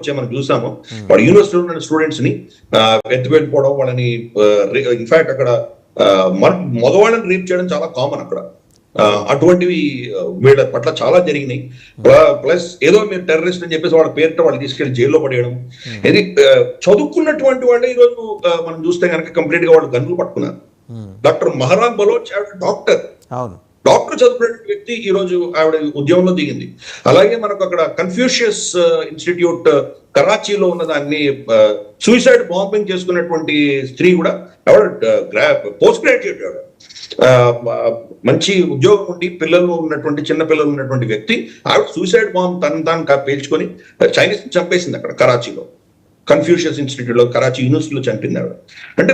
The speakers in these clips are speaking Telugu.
వచ్చే మనం చూసాము. వాడు యూనివర్సిటీలో ఉన్న స్టూడెంట్స్ ని ఎత్తుకెళ్ళిపోవడం, వాళ్ళని ఇన్ఫాక్ట్ అక్కడ మగవాళ్ళని రీప్ చేయడం చాలా కామన్ అక్కడ. అటువంటివి వీళ్ళ పట్ల చాలా జరిగినాయి. ప్లస్ ఏదో మీరు టెర్రరిస్ట్ అని చెప్పేసి వాళ్ళ పేరుతో వాళ్ళు తీసుకెళ్లి జైల్లో పడేయడం. ఇది చదువుకున్నటువంటి వాళ్ళే ఈరోజు మనం చూస్తే కనుక కంప్లీట్ గా వాళ్ళు గన్నులు పట్టుకున్నారు. డాక్టర్ మహరాన్ బలోచ్ డాక్టర్ చదువుకున్న వ్యక్తి ఈ రోజు ఆవిడ ఉద్యమంలో దిగింది. అలాగే మనకు అక్కడ కన్ఫ్యూషియస్ ఇన్స్టిట్యూట్ కరాచీలో ఉన్న దాన్ని సూసైడ్ బాంబింగ్ చేసుకున్నటువంటి స్త్రీ కూడా ఆవిడ పోస్ట్ గ్రాడ్యుయేట్, ఆవిడ మంచి ఉద్యోగం ఉండి పిల్లలు ఉన్నటువంటి చిన్న పిల్లలు ఉన్నటువంటి వ్యక్తి ఆవిడ సూసైడ్ బాంబ్ తాను పేల్చుకొని చైనీస్ చంపేసింది అక్కడ కరాచీలో. కన్ఫ్యూషియస్ ఇన్స్టిట్యూట్ లో, కరాచీ యూనివర్సిటీలో చంపింది ఆవిడ. అంటే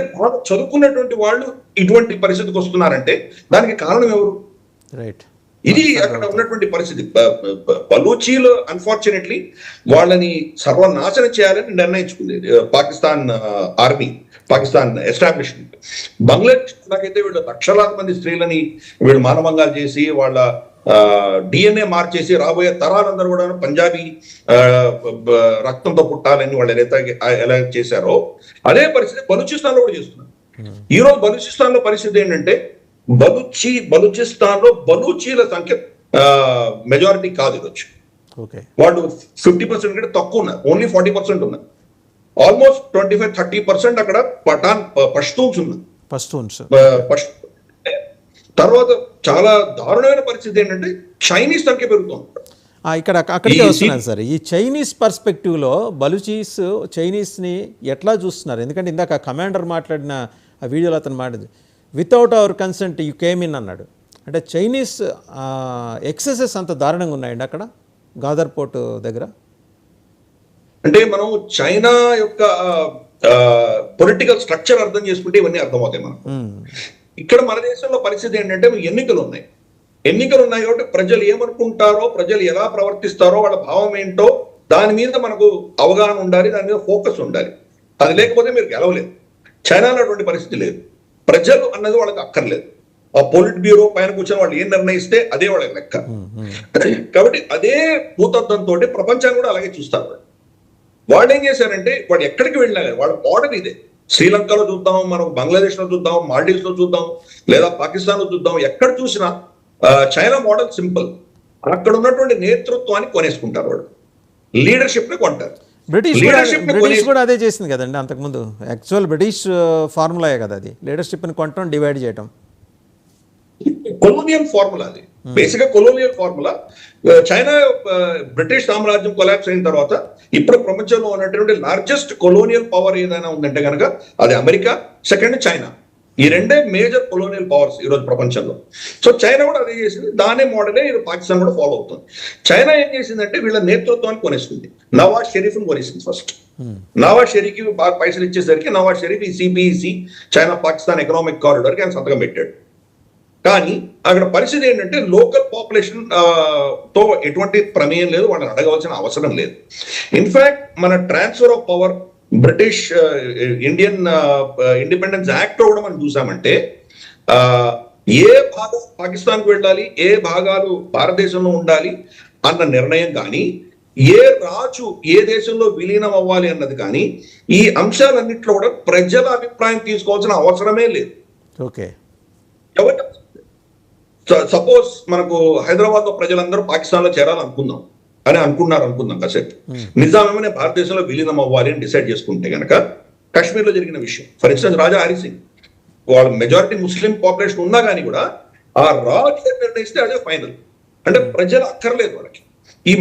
చదువుకున్నటువంటి వాళ్ళు ఇటువంటి పరిస్థితికి వస్తున్నారంటే దానికి కారణం ఎవరు? ఇది అక్కడ ఉన్నటువంటి పరిస్థితి. బలూచీలు అన్ఫార్చునేట్లీ వాళ్ళని సర్వనాశనం చేయాలని నిర్ణయించుకుంది పాకిస్తాన్ ఆర్మీ, పాకిస్తాన్ ఎస్టాబ్లిష్మెంట్. బంగ్లాదేశ్ నాకైతే వీళ్ళు లక్షలాది మంది స్త్రీలని వీళ్ళు మానవంగాలు చేసి వాళ్ళ డిఎన్ఏ మార్చేసి రాబోయే తరాలందరూ కూడా పంజాబీ రక్తంతో పుట్టాలని వాళ్ళు ఎలా చేశారో అదే పరిస్థితి బలూచిస్తాన్ లో కూడా చేస్తున్నారు. ఈ రోజు బలూచిస్తాన్ లో పరిస్థితి ఏంటంటే బలూచిస్తాన్ లో బలూచీల సంఖ్య మెజారిటీ కాదు ఈరోజు. వాళ్ళు 50% కంటే తక్కువ ఉన్నారు, ఓన్లీ 40% ఉన్నారు. ఆల్మోస్ట్ 25-30% అక్కడ పష్తూన్స్ ఉన్నారు. తర్వాత చాలా దారుణమైన పరిస్థితి ఏంటంటే చైనీస్ సంఖ్య పెరుగుతుంది అక్కడికే వస్తున్నాను సార్. ఈ చైనీస్ పర్స్పెక్టివ్లో బలూచీస్ చైనీస్ని ఎట్లా చూస్తున్నారు? ఎందుకంటే ఇందాక కమాండర్ మాట్లాడిన ఆ వీడియోలో అతను మాట్లాడింది without hour consent you came in అన్నాడు. అంటే చైనీస్ ఎక్సెసెస్ అంత దారుణంగా ఉన్నాయండి అక్కడ గాదర్ పోర్ట్ దగ్గర. అంటే మనం చైనా యొక్క పొలిటికల్ స్ట్రక్చర్ అర్థం చేసుకుంటే ఇవన్నీ అర్థమవుతాయి మనకు. ఇక్కడ మన దేశంలో పరిస్థితి ఏంటంటే ఎన్నికలు ఉన్నాయి కాబట్టి ప్రజలు ఏమనుకుంటారో, ప్రజలు ఎలా ప్రవర్తిస్తారో, వాళ్ళ భావం ఏంటో దాని మీద మనకు అవగాహన ఉండాలి, దాని మీద ఫోకస్ ఉండాలి. అది లేకపోతే మీరు గెలవలేదు. చైనాలో అటువంటి పరిస్థితి లేదు. ప్రజలు అన్నది వాళ్ళకి అక్కర్లేదు. ఆ పొలిట్ బ్యూరో పైన కూర్చొని వాళ్ళు ఏం నిర్ణయిస్తే అదే వాళ్ళకి లెక్క. కాబట్టి అదే భూతత్వంతో ప్రపంచాన్ని కూడా అలాగే చూస్తారు. వాళ్ళు ఏం చేశారంటే వాడు ఎక్కడికి వెళ్ళినా వాళ్ళ మోడల్ ఇదే. శ్రీలంకలో చూద్దాం, మనం బంగ్లాదేశ్ లో చూద్దాం, మాల్డీవ్స్ లో చూద్దాం, లేదా పాకిస్తాన్ లో చూద్దాం, ఎక్కడ చూసినా చైనా మోడల్ సింపుల్. అక్కడ ఉన్నటువంటి నేతృత్వాన్ని కొనేసుకుంటారు, వాళ్ళు లీడర్షిప్ ని కొంటారు. బ్రిటిష్ కూడా అదే చేసింది కదండి అంతకుముందు. యాక్చువల్ బ్రిటిష్ ఫార్ములాయే కదా అది, లీడర్షిప్ ని కొనటం, డివైడ్ చేయటం. కొలోనియల్ ఫార్ములా అది, బేసిక్ గా కొలోనియల్ ఫార్ములా. చైనా బ్రిటిష్ సామ్రాజ్యం కొలాప్స్ అయిన తర్వాత ఇప్పుడు ప్రపంచంలో ఉన్నటువంటి లార్జెస్ట్ కొలోనియల్ పవర్ ఏదైనా ఉందంటే కనుక అది అమెరికా, సెకండ్ చైనా. ఈ రెండే మేజర్ కొలోనియల్ పవర్స్ ఈ రోజు ప్రపంచంలో. సో చైనా కూడా అదే చేసింది, దానే మోడలే పాకిస్తాన్ కూడా ఫాలో అవుతుంది. చైనా ఏం చేసిందంటే వీళ్ళ నేతృత్వాన్ని కొనేస్తుంది. నవాజ్ షరీఫ్ ని కొనేసింది ఫస్ట్. నవాజ్ షరీఫ్ బాగా పైసలు ఇచ్చేసరికి నవాజ్ షరీఫ్ ఈ సిబిఈసి చైనా పాకిస్తాన్ ఎకనామిక్ కారిడార్ కి ఆయన సంతకం పెట్టాడు. కానీ అక్కడ పరిస్థితి ఏంటంటే లోకల్ పాపులేషన్ తో ఎటువంటి ప్రమేయం లేదు, వాళ్ళని అడగవలసిన అవసరం లేదు. ఇన్ఫాక్ట్ మన transfer of power British Indian independence act కూడా మనం చూసామంటే ఏ భాగం పాకిస్తాన్కు వెళ్ళాలి, ఏ భాగాలు భారతదేశంలో ఉండాలి అన్న నిర్ణయం కానీ, ఏ రాజు ఏ దేశంలో విలీనం అవ్వాలి అన్నది కానీ, ఈ అంశాలన్నింటిలో కూడా ప్రజల అభిప్రాయం తీసుకోవాల్సిన అవసరమే లేదు. ఓకే, సపోజ్ మనకు హైదరాబాద్ లో ప్రజలందరూ పాకిస్తాన్ లో చేరాలనుకుందాం అనుకుందాం కాసేపు. నిజామేమో భారతదేశంలో విలీనం అవ్వాలి అని డిసైడ్ చేసుకుంటే కనుక కాశ్మీర్ లో జరిగిన విషయం, ఫర్ ఇన్స్టెన్స్ రాజా హరి సింగ్, వాళ్ళ మెజారిటీ ముస్లిం పాపులేషన్ ఉన్నా కానీ కూడా ఆ రాజు నిర్ణయిస్తే అదే ఫైనల్. అంటే ప్రజలు అక్కర్లేదు వాళ్ళకి. ఈ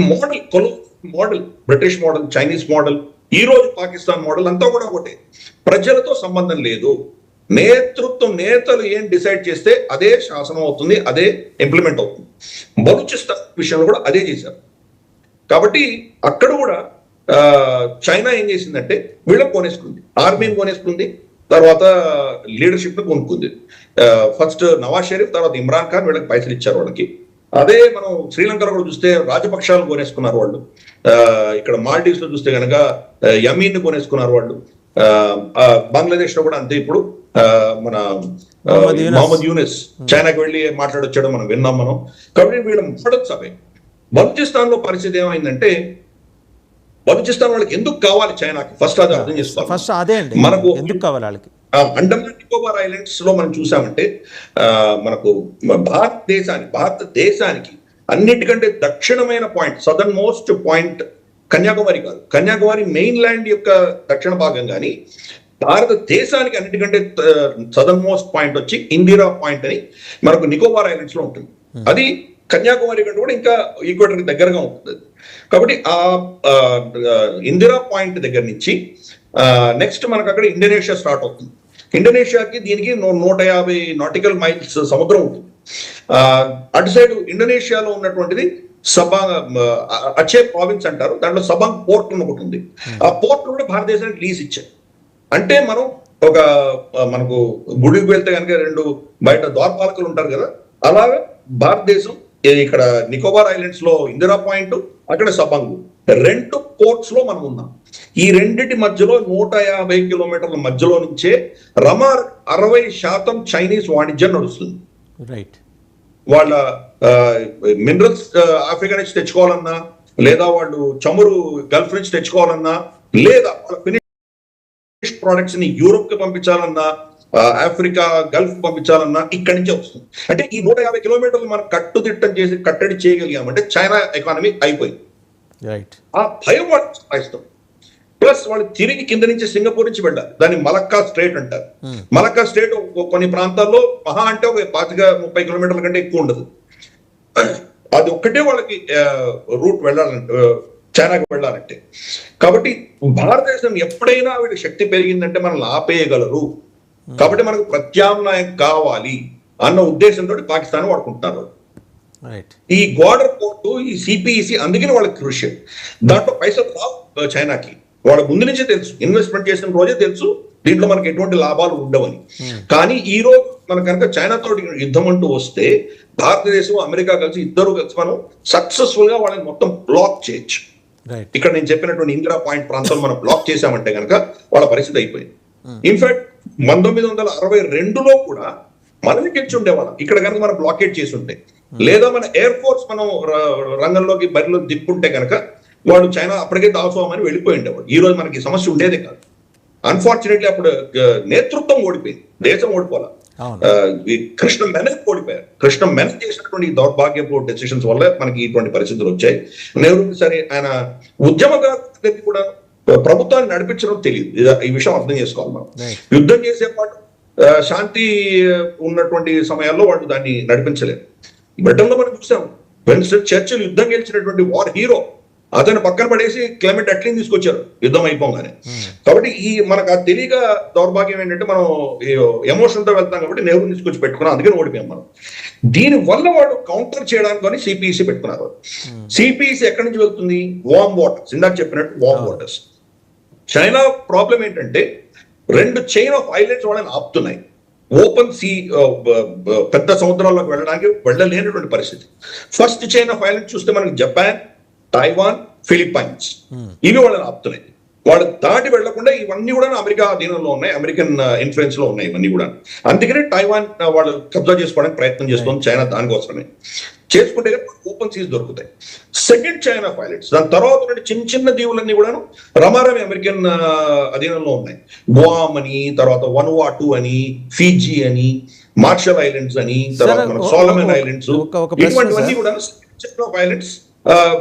model British model, Chinese model, ఈ రోజు పాకిస్తాన్ మోడల్ అంతా కూడా ఒకటే. ప్రజలతో సంబంధం లేదు. నేతలు ఏం డిసైడ్ చేస్తే అదే శాసనం అవుతుంది, అదే ఇంప్లిమెంట్ అవుతుంది. బలూచిస్తాన్ విషయంలో కూడా అదే చేశారు. కాబట్టి అక్కడ కూడా చైనా ఏం చేసిందంటే వీళ్ళకి కొనేసుకుంది, ఆర్మీని కొనేసుకుంది, తర్వాత లీడర్షిప్ ని కొనుక్కుంది. ఫస్ట్ నవాజ్ షరీఫ్, తర్వాత ఇమ్రాన్ ఖాన్ వీళ్ళకి పైసలు ఇచ్చారు వాళ్ళకి. అదే మనం శ్రీలంకలో కూడా చూస్తే రాజపక్షాలను కొనేసుకున్నారు వాళ్ళు. ఇక్కడ మాల్డీవ్స్ లో చూస్తే కనుక యమీన్ ని కొనేసుకున్నారు వాళ్ళు. బంగ్లాదేశ్ లో కూడా అంతే. ఇప్పుడు మన మహమ్మద్ యూనిస్ చైనాకి వెళ్ళి మాట్లాడొచ్చాడు, మనం విన్నాం మనం. కాబట్టి వీళ్ళ మోడల్స్ అవే. బలూచిస్తాన్ లో పరిస్థితి ఏమైందంటే బలూచిస్తాన్ వాళ్ళకి ఎందుకు కావాలి చైనాకి? ఫస్ట్ అది అర్థం చేసుకోవాలి. ఫస్ట్ అదే అండి, మనకు ఎందుకు కావాలి వాళ్ళకి? అండమాన్ నికోబార్ ఐలాండ్స్ లో మనం చూసామంటే మనకు భారతదేశానికి అన్నిటికంటే దక్షిణమైన point, southern most point Kanyakumari కాదు, కన్యాకుమారి మెయిన్ ల్యాండ్ యొక్క దక్షిణ భాగం. కానీ భారతదేశానికి అన్నిటికంటే సదర్న్ మోస్ట్ పాయింట్ వచ్చి ఇందిరా పాయింట్ అని మనకు నికోబార్ ఐలాండ్స్ లో ఉంటుంది. అది కన్యాకుమారి కంటే కూడా ఇంకా ఈక్వేటర్ కి దగ్గరగా ఉంటుంది. కాబట్టి ఆ ఇందిరా పాయింట్ దగ్గర నుంచి నెక్స్ట్ మనకు అక్కడ ఇండోనేషియా స్టార్ట్ అవుతుంది. ఇండోనేషియాకి దీనికి 150 నాటికల్ మైల్స్ సముద్రం ఉంటుంది. అటు సైడ్ ఇండోనేషియాలో ఉన్నటువంటిది అచే ప్రావిన్స్ అంటారు, దాంట్లో సబాంగ్ పోర్ట్ ఒకటి ఉంది. ఆ పోర్ట్ కూడా భారతదేశానికి లీజ్ ఇచ్చారు. అంటే మనం మనకు గుడికి వెళ్తే కనుక 2 బయట ద్వారపాలకులు ఉంటారు కదా, అలాగే భారతదేశం ఇక్కడ నికోబార్ ఐలాండ్స్ లో ఇందిరా పాయింట్, అక్కడ సబాంగ్, 2 పోర్ట్స్ లో మనం ఉన్నాం. ఈ రెండిటి మధ్యలో 150 కిలోమీటర్ల మధ్యలో నుంచే 60% చైనీస్ వాణిజ్యం నడుస్తుంది. రైట్. వాళ్ళ మినరల్స్ ఆఫ్రికా నుంచి తెచ్చుకోవాలన్నా, లేదా వాళ్ళు చమురు గల్ఫ్ నుంచి తెచ్చుకోవాలన్నా, లేదా వాళ్ళ ఫినిష్ ప్రొడక్ట్స్ ని యూరోప్ కి పంపించాలన్నా, ఆఫ్రికా గల్ఫ్ పంపించాలన్నా ఇక్కడి నుంచే వస్తుంది. అంటే ఈ 150 కిలోమీటర్లు మనం కట్టుదిట్టం చేసి కట్టడి చేయగలిగామంటే చైనా ఎకానమీ అయిపోయింది. ఆ భయం వాళ్ళు సంపాదిస్తాం. ప్లస్ వాళ్ళు తిరిగి కింద నుంచి సింగపూర్ నుంచి వెళ్ళాలి, దాన్ని మలక్కా స్ట్రేట్ అంటారు. మలక్కా స్ట్రేట్ కొన్ని ప్రాంతాల్లో మహా అంటే 25-30 కిలోమీటర్ల కంటే ఎక్కువ ఉండదు. అది ఒక్కటే వాళ్ళకి రూట్ వెళ్ళాలంటే, చైనాకి వెళ్ళాలంటే. కాబట్టి భారతదేశం ఎప్పుడైనా వీళ్ళకి శక్తి పెరిగిందంటే మనల్ని ఆపేయగలరు. కాబట్టి మనకు ప్రత్యామ్నాయం కావాలి అన్న ఉద్దేశంతో పాకిస్తాన్ వాడుకుంటున్నారు. ఈ గోడర్ పోర్టు, ఈ సిపిఈసి అందుకని వాళ్ళకి క్రూషియల్. దాంట్లో పైసలు రావు చైనాకి. వాళ్ళ ముందు నుంచే తెలుసు, ఇన్వెస్ట్మెంట్ చేసిన రోజే తెలుసు దీంట్లో మనకి ఎటువంటి లాభాలు ఉండవని. కానీ ఈ రోజు మన కనుక చైనాతో యుద్ధం అంటూ వస్తే భారతదేశం అమెరికా కలిసి ఇద్దరు కలిసి మనం సక్సెస్ఫుల్ గా వాళ్ళని మొత్తం బ్లాక్ చేయొచ్చు. ఇక్కడ నేను చెప్పినటువంటి ఇందిరా పాయింట్ ప్రాంతం మనం బ్లాక్ చేశామంటే కనుక వాళ్ళ పరిస్థితి అయిపోయింది. ఇన్ఫాక్ట్ 1962లో కూడా మనమే గెలిచి ఉండేవాళ్ళం ఇక్కడ కనుక మనం బ్లాకేట్ చేసి ఉంటే, లేదా మన ఎయిర్ ఫోర్స్ మనం రంగంలోకి బరిలో దిక్కుంటే కనుక వాడు చైనా అప్పటికే దాసోమని వెళ్ళిపోయి ఉండేవాడు. ఈ రోజు మనకి సమస్య ఉండేదే కాదు. అన్ఫార్చునేట్లీ అప్పుడు నేతృత్వం ఓడిపోయింది, దేశం ఓడిపోవాలి. కృష్ణ మెనన్ ఓడిపోయారు. కృష్ణ మెనన్ చేసినటువంటి దౌర్భాగ్యపు డెసిషన్స్ వల్ల మనకి ఇటువంటి పరిస్థితులు వచ్చాయి. నెహ్రూకి సరే ఆయన ఉద్యమకారులకి కూడా ప్రభుత్వాన్ని నడిపించడం తెలియదు. ఈ విషయం అర్థం చేసుకోవాలి మనం. యుద్ధం చేసే పాటు శాంతి ఉన్నటువంటి సమయాల్లో వాళ్ళు దాన్ని నడిపించలేరు. బ్రిటన్ లో మనం చూసాం, విన్స్టన్ చర్చిల్ యుద్ధం గెలిచినటువంటి వార్ హీరో, అతను పక్కన పడేసి క్లైమేట్ అట్లీని తీసుకొచ్చారు యుద్ధం అయిపోగానే. కాబట్టి ఈ మనకు ఆ తెలియక దౌర్భాగ్యం ఏంటంటే మనం ఎమోషన్ తో వెళ్తాం కాబట్టి నెహ్రూ తీసుకొచ్చి పెట్టుకున్నాం, అందుకని ఓడిపోయాం మనం. దీని వల్ల వాడు కౌంటర్ చేయడానికి సిపిఈసి పెట్టుకున్నారు. సిపిఈసి ఎక్కడి నుంచి వెళ్తుంది? వార్మ్ వాటర్స్, ఇందాక చెప్పినట్టు వార్మ్ వాటర్స్. చైనా ప్రాబ్లం ఏంటంటే 2 చైన్ ఆఫ్ ఐలాండ్స్ వాళ్ళని ఆపుతున్నాయి. ఓపెన్ సీ పెద్ద సముద్రాల్లోకి వెళ్ళలేనటువంటి పరిస్థితి. ఫస్ట్ చైన్ ఆఫ్ ఐలాండ్స్ చూస్తే మనకి జపాన్, తైవాన్, ఫిలిప్పైన్స్, ఇవి వాళ్ళని ఆపుతున్నాయి. వాళ్ళు దాటి వెళ్లకుండా ఇవన్నీ కూడా అమెరికా అధీనంలో ఉన్నాయి, అమెరికన్ ఇన్ఫ్లుయెన్స్ లో ఉన్నాయి ఇవన్నీ కూడా. అందుకనే తైవాన్ వాళ్ళు కబ్జా చేసుకోవడానికి ప్రయత్నం చేస్తుంది చైనా. దానికోసమే చేసుకుంటే ఓపెన్ సీస్ దొరుకుతాయి. సెకండ్ చైన్ ఆఫ్ ఐలాండ్స్, దాని తర్వాత చిన్న చిన్న దీవులన్నీ కూడా రమారమి అమెరికన్ అధీనంలో ఉన్నాయి. గువామ్ అని, తర్వాత వనువాటు అని, ఫీజీ అని, మార్షల్ ఐలాండ్స్ అని, తర్వాత సోలమన్ ఐలాండ్స్, ఇటువంటివన్నీ కూడా చైన్ ఆఫ్ ఐలాండ్స్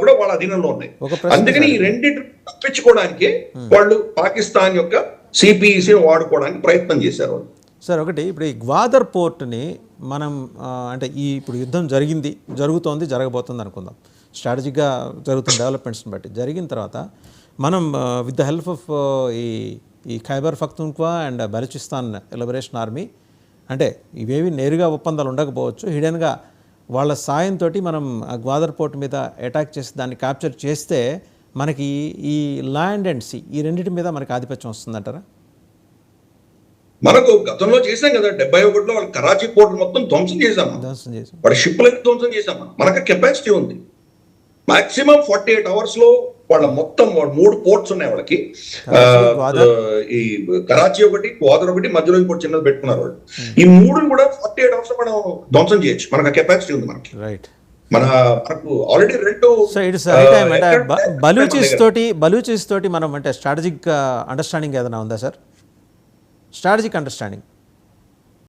కూడా వాళ్ళ అధీనంలో ఉన్నాయి. అందుకని ఈ రెండింటి తప్పించుకోవడానికి వాళ్ళు పాకిస్తాన్ యొక్క సిపిఈసిని వాడుకోవడానికి ప్రయత్నం చేశారు. సార్ ఒకటి, ఇప్పుడు ఈ గ్వాదర్ పోర్ట్ని మనం అంటే ఇప్పుడు యుద్ధం జరుగుతోంది, జరగబోతుంది అనుకుందాం. స్ట్రాటజిక్గా జరుగుతున్న డెవలప్మెంట్స్ని బట్టి జరిగిన తర్వాత మనం విత్ ద హెల్ప్ ఆఫ్ ఈ Khyber Pakhtunkhwa and Balochistan liberation army, అంటే ఇవేవి నేరుగా ఒప్పందాలు ఉండకపోవచ్చు, హిడెన్గా వాళ్ళ సాయంతో మనం గ్వాదర్ పోర్ట్ మీద అటాక్ చేసి దాన్ని క్యాప్చర్ చేస్తే మనకి ఈ ల్యాండ్ అండ్ సీ ఈ రెండింటి మీద మనకి ఆధిపత్యం వస్తుందంటారా? మనకు గతంలో చేసాం కదా, 71లో వాళ్ళ కరాచీ పోర్ట్ మొత్తం ధ్వంసం చేశాం, వాడి షిప్లను ధ్వంసం చేశాం. మనకు కెపాసిటీ ఉంది. మాక్సిమం 48 hours లో వాళ్ళ మొత్తం 3 పోర్ట్స్ ఉన్నాయి వాళ్ళకి. ఈ కరాచీ ఒకటి, గ్వాదర్ ఒకటి, మధ్యలో ఇంకోటి చిన్నది పెట్టుకున్నారు వాళ్ళు. ఈ 3 కూడా 48 hours లో మనం ధ్వంసం చేయొచ్చు. మనకు కెపాసిటీ ఉంది మనకి. మనకు ఆల్రెడీ రెండు సో ఇట్స్ టైం అంటే బలూచిస్ తోటి మనం అంటే స్ట్రాటజిక్ అండర్స్టాండింగ్ ఏదైనా ఉందా సార్? Strategic understanding